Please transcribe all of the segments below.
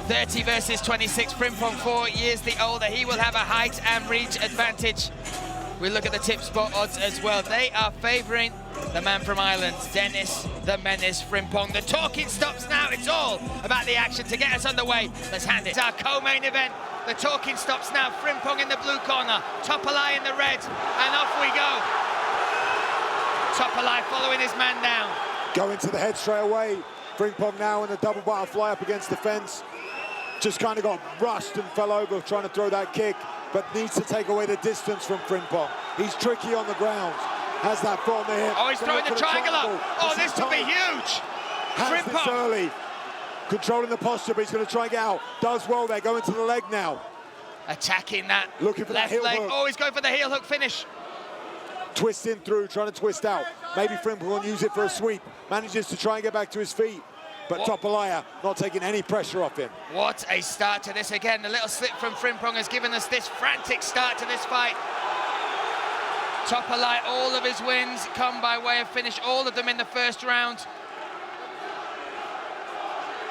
30 versus 26. Frimpong 4 years the older. He will have a height and reach advantage. We look at the tip spot odds as well. They are favouring the man from Ireland, DENIS, the Menace, Frimpong. The talking stops now. It's all about the action to get us underway. Let's hand it. It's our co-main event. The talking stops now. Frimpong in the blue corner, TOPALLAJ in the red, and off we go. TOPALLAJ following his man down. Going to the head straight away. Frimpong now in the double butterfly up against the fence. Just kind of got rushed and fell over trying to throw that kick, but needs to take away the distance from Frimpong. He's tricky on the ground. Has that foot on the hip. Oh, he's throwing the triangle up. Oh, this could be huge. Frimpong early. Controlling the posture, but he's going to try and get out. Does well there, going to the leg now. Attacking that looking for left that heel leg. hook. Oh, he's going for the heel hook finish. Twisting through, trying to twist out. Maybe Frimpong will use it for a sweep. Manages to try and get back to his feet. But TOPALLAJ not taking any pressure off him. What a start to this again. The little slip from Frimpong has given us this frantic start to this fight. TOPALLAJ, all of his wins come by way of finish, all of them in the first round.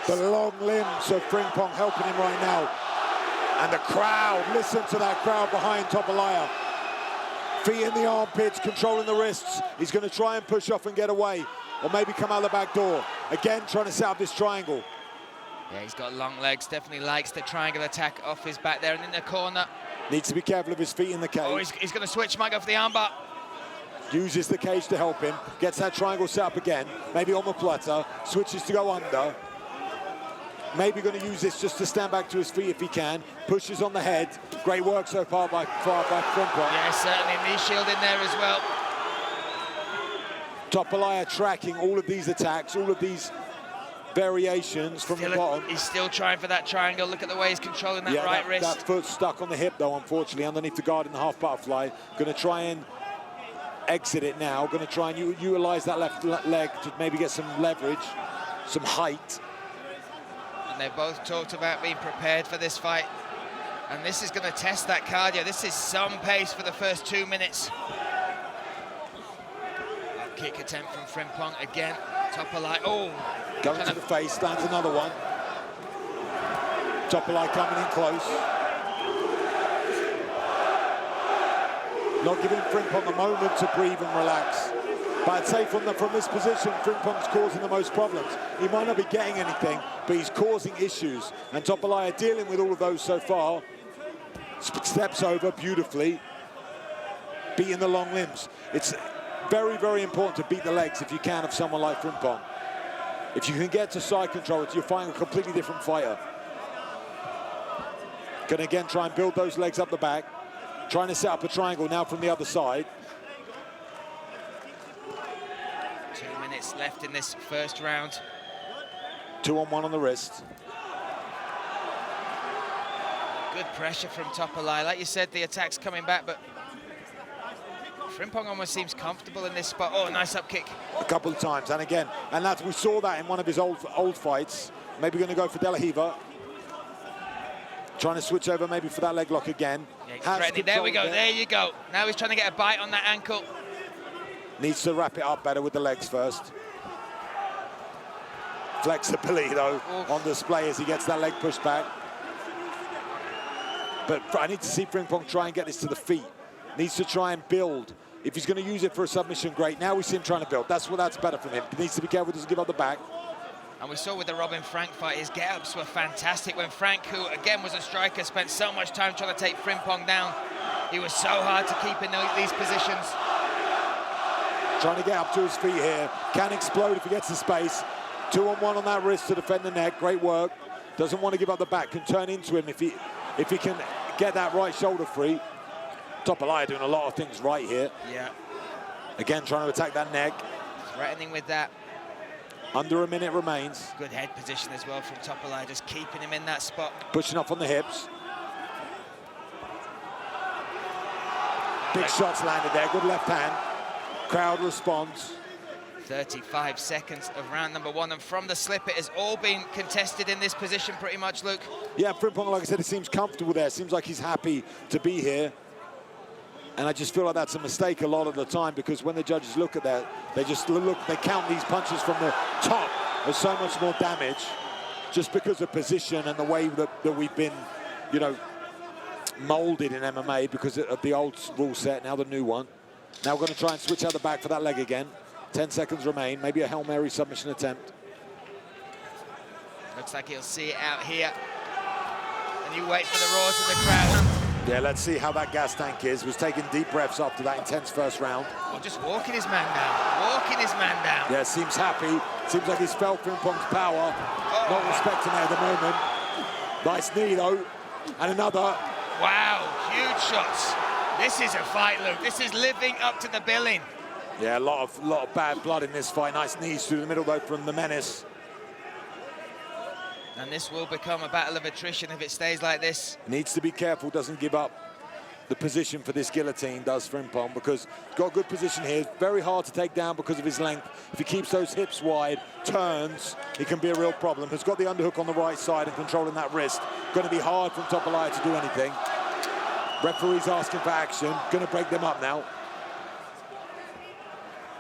The long limbs of Frimpong helping him right now. And the crowd, listen to that crowd behind TOPALLAJ. Feet in the armpits, controlling the wrists. He's going to try and push off and get away, or maybe come out the back door. Again, trying to set up this triangle. Yeah, he's got long legs, definitely likes the triangle attack off his back there and in the corner. Needs to be careful of his feet in the cage. Oh, he's going to switch, might go for the armbar. Uses the cage to help him, gets that triangle set up again, maybe on the platter, switches to go under. Maybe going to use this just to stand back to his feet if he can. Pushes on the head. Great work so far by Frimpong. Yeah, certainly knee shield in there as well. TOPALLAJ tracking all of these attacks, all of these variations from the bottom. He's still trying for that triangle. Look at the way he's controlling that right wrist. That foot's stuck on the hip, though, unfortunately, underneath the guard in the half butterfly. Going to try and exit it now. Going to try and utilize that left leg to maybe get some leverage, some height. And they both talked about being prepared for this fight. And this is going to test that cardio. This is some pace for the first 2 minutes. Kick attempt from Frimpong again. TOPALLAJ, oh. Going to the face, lands another one. TOPALLAJ coming in close. Not giving Frimpong a moment to breathe and relax. But I'd say from this position, Frimpong's causing the most problems. He might not be getting anything, but he's causing issues. And TOPALLAJ are dealing with all of those so far. Steps over beautifully. Beating the long limbs. It's very, very important to beat the legs if you can of someone like Frimpong. If you can get to side control, you're fighting a completely different fighter. Can again try and build those legs up the back. Trying to set up a triangle now from the other side. 2 minutes left in this first round. 2-on-1 on the wrist. Good pressure from TOPALLAJ. Like you said, the attack's coming back, but Frimpong almost seems comfortable in this spot. Oh, nice up kick. A couple of times, and again, and we saw that in one of his old fights. Maybe going to go for De La Riva. Trying to switch over maybe for that leg lock again. Yeah, there we go, there you go. Now he's trying to get a bite on that ankle. Needs to wrap it up better with the legs first. Flexibility, though, on display as he gets that leg pushed back. But I need to see Frimpong try and get this to the feet. Needs to try and build. If he's going to use it for a submission, great. Now we see him trying to build. That's better from him. He needs to be careful, doesn't give up the back. And we saw with the Robin Frank fight, his get-ups were fantastic. When Frank, who again was a striker, spent so much time trying to take Frimpong down, he was so hard to keep in these positions. Trying to get up to his feet here. Can explode if he gets the space. 2-on-1 on that wrist to defend the neck. Great work. Doesn't want to give up the back. Can turn into him if he can get that right shoulder free. TOPALLAJ doing a lot of things right here. Yeah. Again, trying to attack that neck. Threatening with that. Under a minute remains. Good head position as well from TOPALLAJ, just keeping him in that spot. Pushing up on the hips. Big shots landed there, good left hand. Crowd responds. 35 seconds of round number one, and from the slip, it has all been contested in this position pretty much, Luke. Yeah, Frimpong, like I said, it seems comfortable there. Seems like he's happy to be here. And I just feel like that's a mistake a lot of the time, because when the judges look at that, they just look, they count these punches from the top as so much more damage. just because of position and the way that we've been, you know, molded in MMA because of the old rule set, now the new one. Now we're going to try and switch out the back for that leg again. 10 seconds remain, maybe a Hail Mary submission attempt. Looks like he'll see it out here. And you wait for the roars of the crowd. Yeah, let's see how that gas tank is. Was taking deep breaths after that intense first round. Oh, just walking his man down, walking his man down. Yeah, seems happy. Seems like he's felt Frimpong's power. Oh. Not respecting it at the moment. Nice knee, though. And another. Wow, huge shots. This is a fight, Luke. This is living up to the billing. Yeah, a lot of bad blood in this fight. Nice knees through the middle, though, from the Menace. And this will become a battle of attrition if it stays like this. Needs to be careful, doesn't give up the position for this guillotine, does Frimpong, because got a good position here. Very hard to take down because of his length. If he keeps those hips wide, turns, it can be a real problem. Has got the underhook on the right side and controlling that wrist. Going to be hard from TOPALLAJ to do anything. Referee's asking for action. Going to break them up now.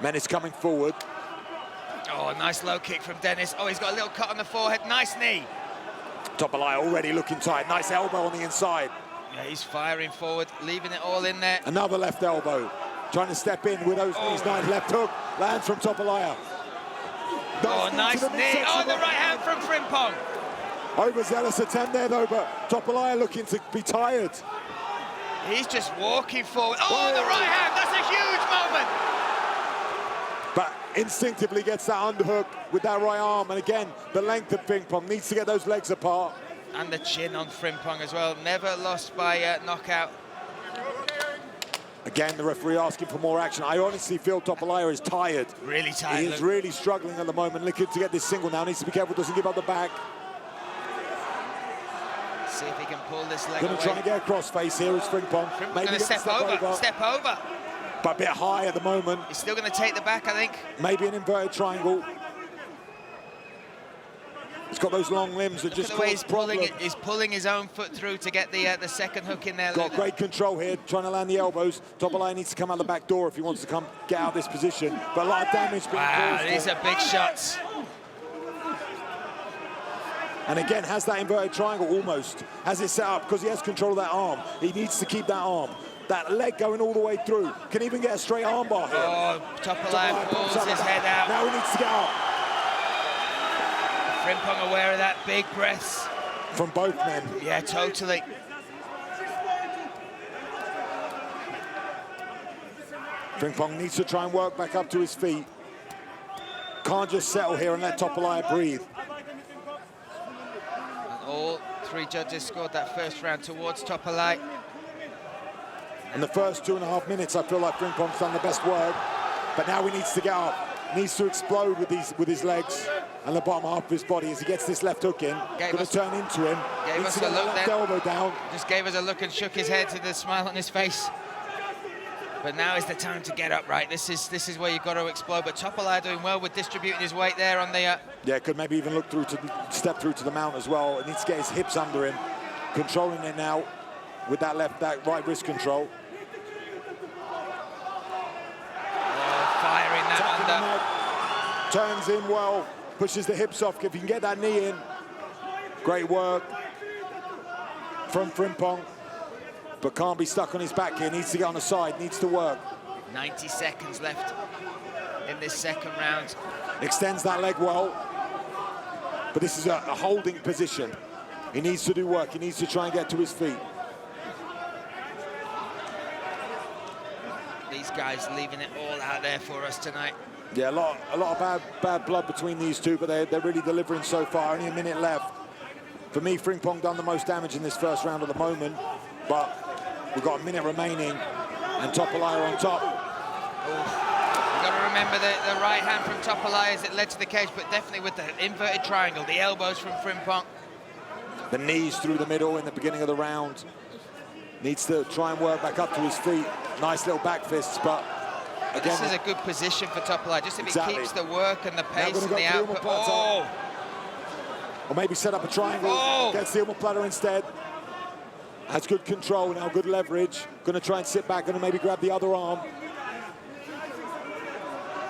Menace coming forward. Oh, nice low kick from DENIS. Oh, he's got a little cut on the forehead. Nice knee. TOPALLAJ already looking tight. Nice elbow on the inside. Yeah, he's firing forward, leaving it all in there. Another left elbow. Trying to step in with those knees. Nice left hook. Lands from TOPALLAJ. Oh, nice knee. Oh, the right hand from Frimpong. Overzealous attempt there, though, but TOPALLAJ looking to be tired. He's just walking forward. Oh, the right hand. That's a huge moment. But instinctively gets that underhook with that right arm. And again, the length of Frimpong needs to get those legs apart. And the chin on Frimpong as well. Never lost by knockout. Again, the referee asking for more action. I honestly feel TOPALLAJ is tired. Really tired. He is really struggling at the moment. Looking to get this single now. Needs to be careful, doesn't give up the back. See if he can pull this leg Going away. to try and get a crossface here is Frimpong. Maybe going to step over. But a bit high at the moment. He's still going to take the back, I think. Maybe an inverted triangle. He's got those long limbs that just cause problems. He's pulling his own foot through to get the second hook in there. Got great control here, trying to land the elbows. TOPALLAJ needs to come out the back door if he wants to get out of this position. But a lot of damage being caused. Wow, these are big shots. And again, has that inverted triangle almost. Has it set up because he has control of that arm. He needs to keep that arm. That leg going all the way through. Can even get a straight arm bar here. Oh, TOPALLAJ pulls his head out. Now he needs to get up. Frimpong aware of that, big breaths. From both men. Yeah, totally. Frimpong needs to try and work back up to his feet. Can't just settle here and let TOPALLAJ breathe. And all three judges scored that first round towards TOPALLAJ. In the first 2.5 minutes, I feel like Frimpong's done the best work. But now he needs to get up. Needs to explode with his legs and the bottom half of his body as he gets this left hook in. Going to turn into him. Gave us a look left elbow down. Just gave us a look and shook his head to the smile on his face. But now is the time to get upright. This is where you've got to explode. But TOPALLAJ doing well with distributing his weight there on the... Yeah, could maybe even look through to step through to the mount as well. He needs to get his hips under him. Controlling it now with that right wrist control. Firing that under. Turns in well, pushes the hips off. If he can get that knee in, great work from Frimpong. But can't be stuck on his back here. Needs to get on the side, needs to work. 90 seconds left in this second round. Extends that leg well. But this is a holding position. He needs to do work. He needs to try and get to his feet. These guys leaving it all out there for us tonight. Yeah, a lot of bad blood between these two, but they're really delivering so far. Only a minute left. For me, Frimpong done the most damage in this first round at the moment, but we've got a minute remaining, and TOPALLAJ on top. You've got to remember the right hand from TOPALLAJ as it led to the cage, but definitely with the inverted triangle, the elbows from Frimpong. The knees through the middle in the beginning of the round. Needs to try and work back up to his feet. Nice little back fists, but again, this is a good position for TOPALLAJ, just if he keeps the work and the pace and the output. Oh! Or maybe set up a triangle, gets the omoplata instead. Has good control now, good leverage. Going to try and sit back, going to maybe grab the other arm.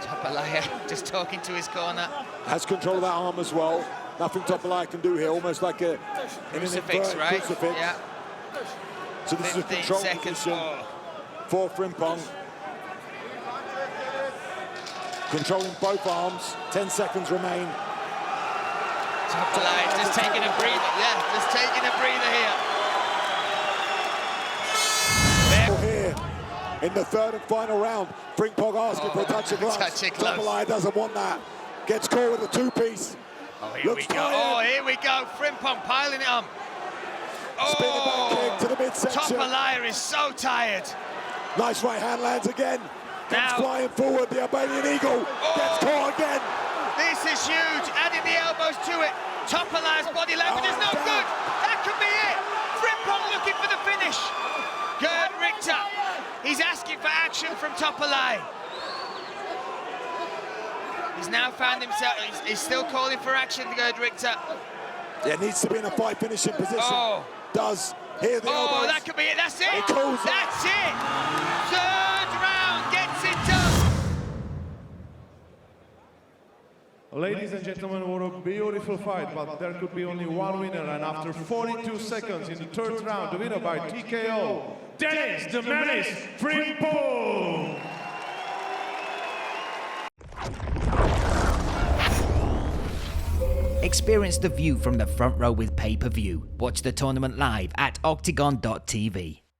TOPALLAJ just talking to his corner. Has control of that arm as well. Nothing TOPALLAJ can do here, almost like a Crucifix, right? Crucifix. Yeah. So this is a 15 control seconds. position for Frimpong. Controlling both arms, 10 seconds remain. TOPALLAJ just taking a breather. Yeah, just taking a breather here. Here in the third and final round, Frimpong asking for a touch of gloves. TOPALLAJ doesn't want that. Gets caught with a two-piece. Oh, here we go. Oh, here we go. Frimpong piling it on. Spinning back kick to the midsection. TOPALLAJ is so tired. Nice right hand lands again. Comes Now, flying forward, the Albanian Eagle. Gets caught again. This is huge. Adding the elbows to it. TOPALLAJ's body language is no good. That could be it. Frimpong looking for the finish. Gerd Richter. He's asking for action from TOPALLAJ. He's now found himself, he's still calling for action, Gerd Richter. Yeah, needs to be in a fight finishing position. Oh. Does. Here the elbows. Oh, that could be it. That's it. That's it. Third round gets it done. Ladies and gentlemen, what a beautiful fight, but there could be only one winner, and after 42 seconds in the third round, the winner by TKO, Denis the Menace Frimpong! Experience the view from the front row with pay-per-view. Watch the tournament live at OKTAGON.tv.